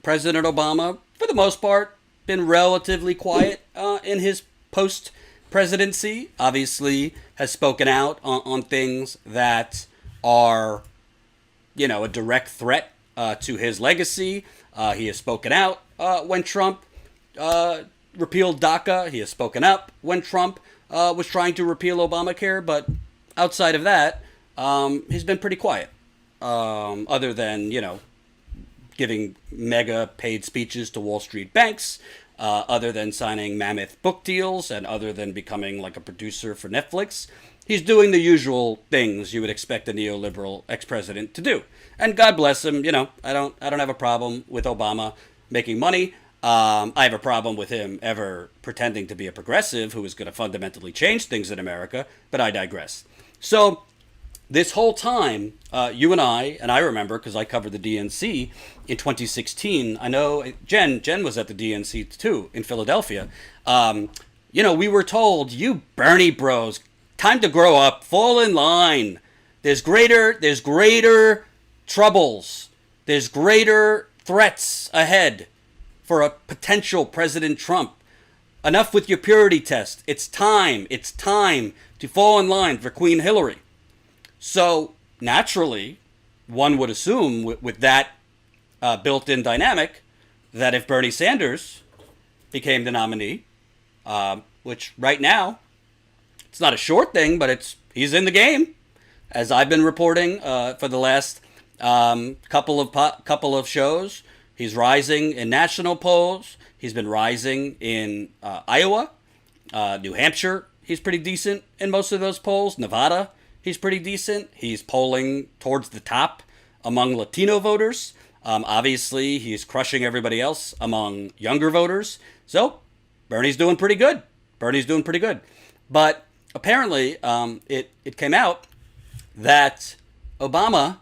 President Obama, for the most part, been relatively quiet in his post-presidency. Obviously, has spoken out on things that are, a direct threat to his legacy. He has spoken out when Trump repealed DACA. He has spoken up when Trump was trying to repeal Obamacare. But outside of that, he's been pretty quiet. Other than, giving mega paid speeches to Wall Street banks, other than signing mammoth book deals, and other than becoming like a producer for Netflix. He's doing the usual things you would expect a neoliberal ex-president to do. And God bless him, I don't have a problem with Obama making money. I have a problem with him ever pretending to be a progressive who is going to fundamentally change things in America, but I digress. So this whole time, you and I remember because I covered the DNC in 2016. I know Jen was at the DNC too in Philadelphia. We were told, you Bernie bros, time to grow up, fall in line. There's greater troubles. There's greater threats ahead for a potential President Trump. Enough with your purity test. It's time to fall in line for Queen Hillary. So naturally, one would assume with that built-in dynamic that if Bernie Sanders became the nominee, which right now, it's not a short thing, but he's in the game, as I've been reporting for the last couple of shows. He's rising in national polls. He's been rising in Iowa, New Hampshire. He's pretty decent in most of those polls. Nevada, he's pretty decent. He's polling towards the top among Latino voters. Obviously, he's crushing everybody else among younger voters. So Bernie's doing pretty good. But apparently, it came out that Obama,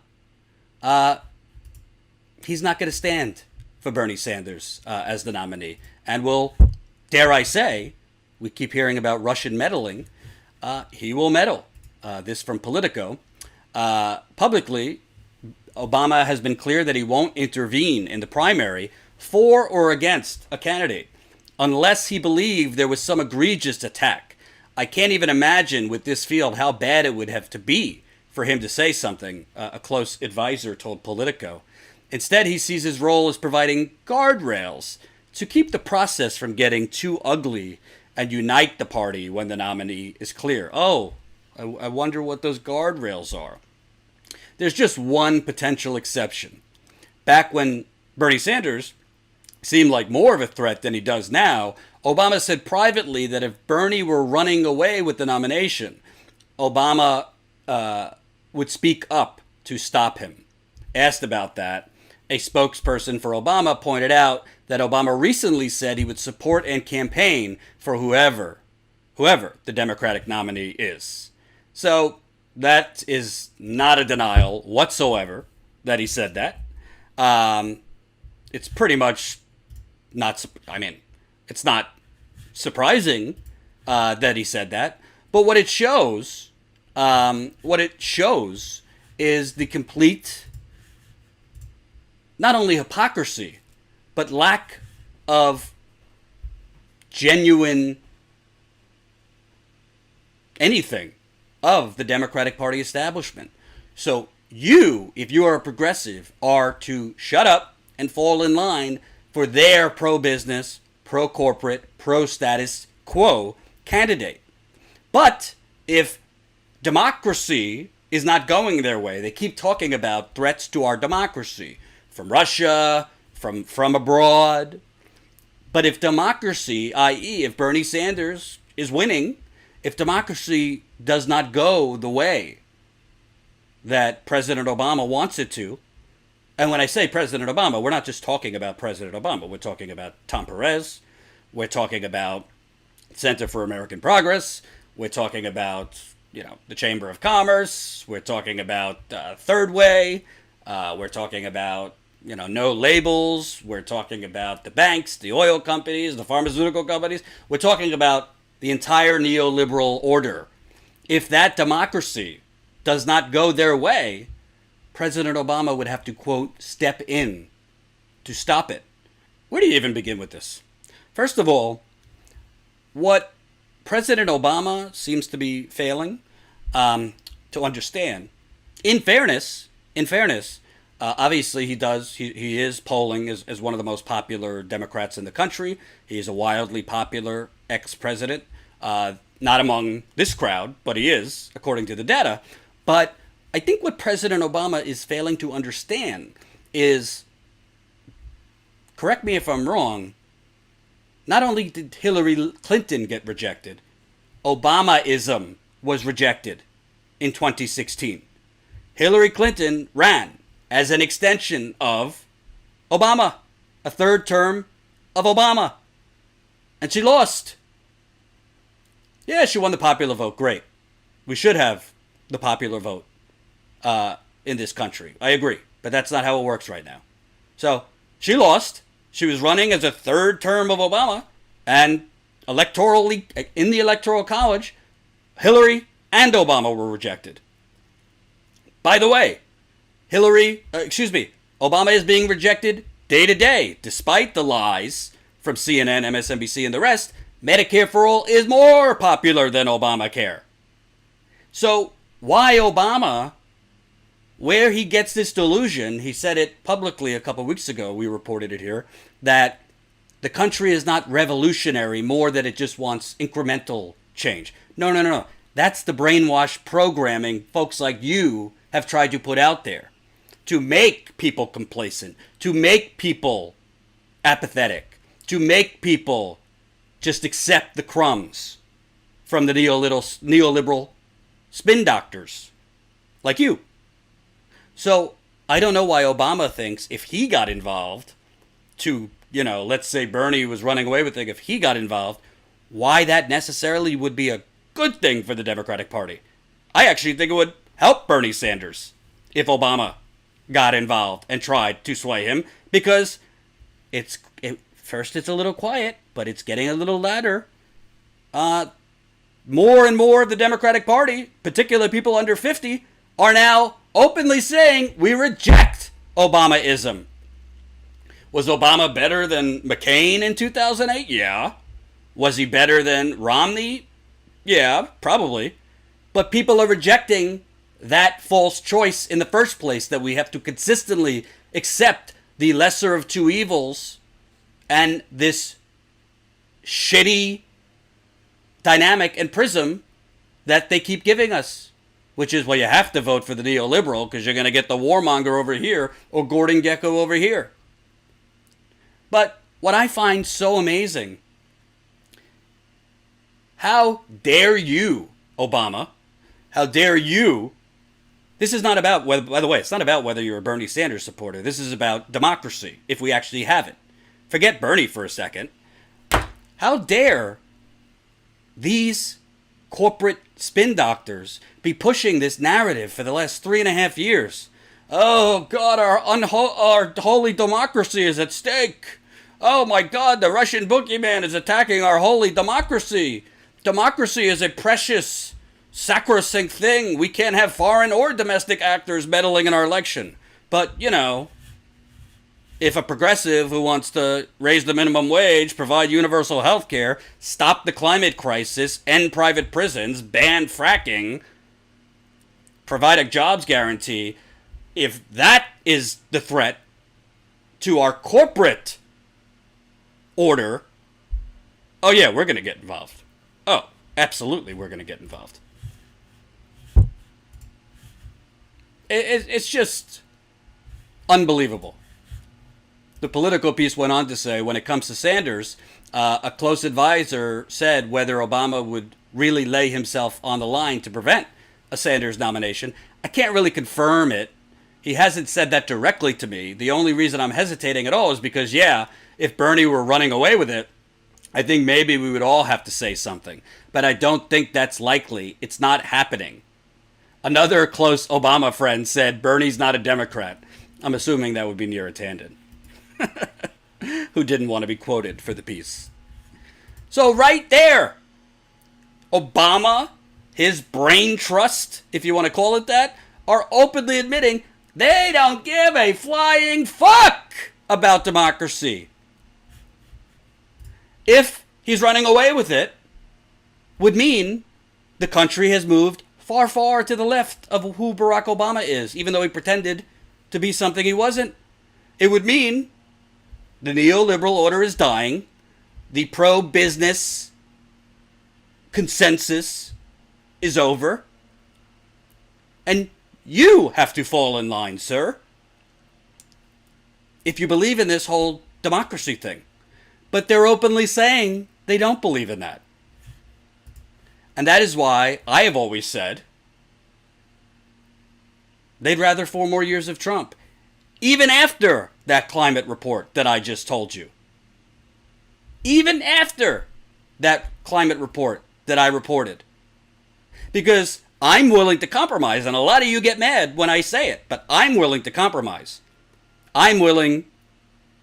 he's not going to stand for Bernie Sanders as the nominee. And will, dare I say, we keep hearing about Russian meddling, he will meddle. This from Politico. Publicly, Obama has been clear that he won't intervene in the primary for or against a candidate unless he believed there was some egregious attack. I can't even imagine with this field how bad it would have to be for him to say something, a close advisor told Politico. Instead, he sees his role as providing guardrails to keep the process from getting too ugly and unite the party when the nominee is clear. Oh, I wonder what those guardrails are. There's just one potential exception. Back when Bernie Sanders seemed like more of a threat than he does now, Obama said privately that if Bernie were running away with the nomination, Obama would speak up to stop him. Asked about that, a spokesperson for Obama pointed out that Obama recently said he would support and campaign for whoever the Democratic nominee is. So that is not a denial whatsoever that he said that. It's pretty much not, it's not surprising that he said that. But what it shows is the complete, not only hypocrisy, but lack of genuine anything of the Democratic Party establishment. So you, if you are a progressive, are to shut up and fall in line for their pro-business, pro-corporate, pro-status quo candidate. But if democracy is not going their way, they keep talking about threats to our democracy from Russia, from abroad. But if democracy, i.e. if Bernie Sanders is winning, if democracy does not go the way that President Obama wants it to, and when I say President Obama, we're not just talking about President Obama. We're talking about Tom Perez. We're talking about Center for American Progress. We're talking about, the Chamber of Commerce. We're talking about Third Way. We're talking about, no labels. We're talking about the banks, the oil companies, the pharmaceutical companies. We're talking about the entire neoliberal order. If that democracy does not go their way, President Obama would have to, quote, step in to stop it. Where do you even begin with this? First of all, what President Obama seems to be failing to understand, in fairness, obviously he is polling as one of the most popular Democrats in the country. He is a wildly popular ex-president, not among this crowd, but he is, according to the data. But I think what President Obama is failing to understand is, correct me if I'm wrong, not only did Hillary Clinton get rejected, Obamaism was rejected in 2016. Hillary Clinton ran as an extension of Obama, a third term of Obama, and she lost. Yeah, she won the popular vote. Great. We should have the popular vote in this country. I agree. But that's not how it works right now. So she lost. She was running as a third term of Obama. And electorally, in the Electoral College, Hillary and Obama were rejected. By the way, Obama is being rejected day to day, despite the lies from CNN, MSNBC, and the rest. Medicare for All is more popular than Obamacare. So why Obama, where he gets this delusion, he said it publicly a couple weeks ago, we reported it here, that the country is not revolutionary, more that it just wants incremental change. No. That's the brainwash programming folks like you have tried to put out there to make people complacent, to make people apathetic, to make people just accept the crumbs from the neoliberal spin doctors like you. So I don't know why Obama thinks if he got involved to, let's say Bernie was running away with it, if he got involved, why that necessarily would be a good thing for the Democratic Party. I actually think it would help Bernie Sanders if Obama got involved and tried to sway him, because first it's a little quiet, but it's getting a little louder. More and more of the Democratic Party, particularly people under 50, are now openly saying we reject Obamaism. Was Obama better than McCain in 2008? Yeah. Was he better than Romney? Yeah, probably. But people are rejecting that false choice in the first place, that we have to consistently accept the lesser of two evils and this shitty dynamic and prism that they keep giving us, which is, well, you have to vote for the neoliberal because you're going to get the warmonger over here or Gordon Gekko over here. But what I find so amazing, how dare you, Obama, how dare you. This is not about, by the way, it's not about whether you're a Bernie Sanders supporter. This is about democracy, if we actually have it. Forget Bernie for a second. How dare these corporate spin doctors be pushing this narrative for the last 3.5 years? Oh, God, our holy democracy is at stake. Oh, my God, the Russian boogeyman is attacking our holy democracy. Democracy is a precious, sacrosanct thing. We can't have foreign or domestic actors meddling in our election. But, if a progressive who wants to raise the minimum wage, provide universal health care, stop the climate crisis, end private prisons, ban fracking, provide a jobs guarantee, if that is the threat to our corporate order, oh yeah, we're going to get involved. Oh, absolutely, we're going to get involved. It's just unbelievable. The Politico piece went on to say, when it comes to Sanders, a close advisor said whether Obama would really lay himself on the line to prevent a Sanders nomination. I can't really confirm it. He hasn't said that directly to me. The only reason I'm hesitating at all is because, if Bernie were running away with it, I think maybe we would all have to say something. But I don't think that's likely. It's not happening. Another close Obama friend said Bernie's not a Democrat. I'm assuming that would be Neera Tanden, who didn't want to be quoted for the piece. So right there, Obama, his brain trust, if you want to call it that, are openly admitting they don't give a flying fuck about democracy. If he's running away with it, would mean the country has moved far, far to the left of who Barack Obama is, even though he pretended to be something he wasn't. It would mean the neoliberal order is dying, the pro-business consensus is over, and you have to fall in line, sir, if you believe in this whole democracy thing. But they're openly saying they don't believe in that. And that is why I have always said they'd rather 4 more years of Trump, even after that climate report that I just told you. Even after that climate report that I reported. Because I'm willing to compromise, and a lot of you get mad when I say it, but I'm willing to compromise. I'm willing,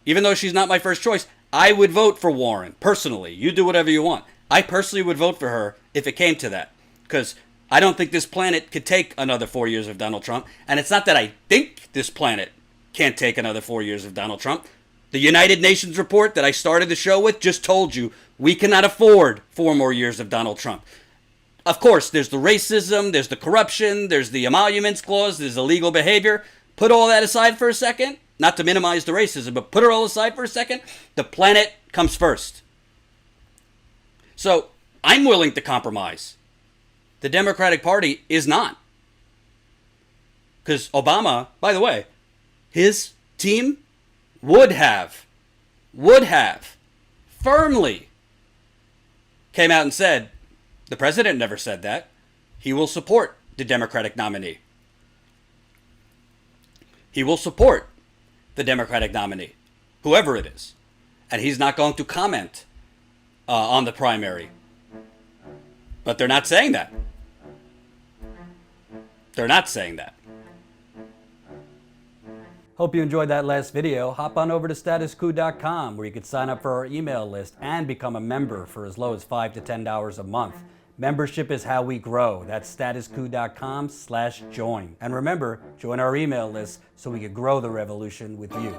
even though she's not my first choice, I would vote for Warren, personally. You do whatever you want. I personally would vote for her if it came to that. Because I don't think this planet could take another 4 years of Donald Trump. And it's not that I think this planet can't take another 4 years of Donald Trump. The United Nations report that I started the show with just told you we cannot afford 4 more years of Donald Trump. Of course, there's the racism, there's the corruption, there's the emoluments clause, there's illegal behavior. Put all that aside for a second. Not to minimize the racism, but put it all aside for a second. The planet comes first. So I'm willing to compromise. The Democratic Party is not. Because Obama, by the way, his team would have firmly came out and said, the president never said that, he will support the Democratic nominee. He will support the Democratic nominee, whoever it is. And he's not going to comment on the primary. But they're not saying that. They're not saying that. Hope you enjoyed that last video. Hop on over to statuscoup.com where you can sign up for our email list and become a member for as low as $5 to $10 a month. Membership is how we grow. That's statuscoup.com/join. And remember, join our email list so we can grow the revolution with you.